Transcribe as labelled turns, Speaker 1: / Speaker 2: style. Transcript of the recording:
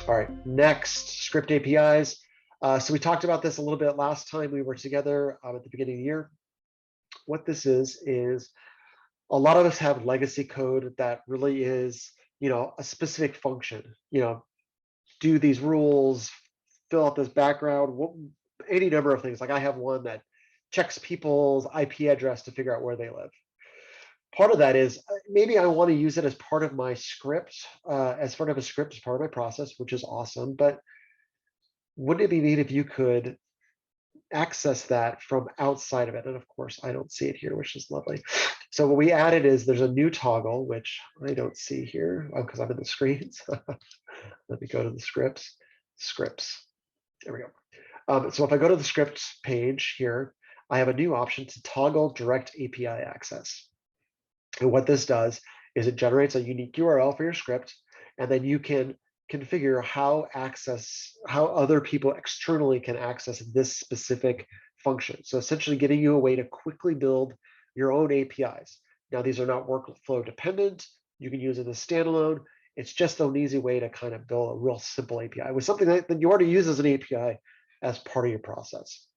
Speaker 1: All right, next, script APIs. So we talked about this a little bit last time we were together at the beginning of the year. What this is a lot of us have legacy code that really is, a specific function, do these rules, fill out this background, any number of things. Like I have one that checks people's IP address to figure out where they live. Part of that is maybe I want to use it as part of my script, as part of a script, as part of my process, which is awesome. But wouldn't it be neat if you could access that from outside of it? And of course, I don't see it here, which is lovely. So what we added is there's a new toggle, which I don't see here because I'm in the screens. Let me go to the scripts. There we go. So if I go to the scripts page here, I have a new option to toggle direct API access. And what this does is it generates a unique URL for your script, and then you can configure how other people externally can access this specific function. So essentially getting you a way to quickly build your own APIs. Now, these are not workflow dependent. You can use it as standalone. It's just an easy way to kind of build a real simple API with something that you already use as an API as part of your process.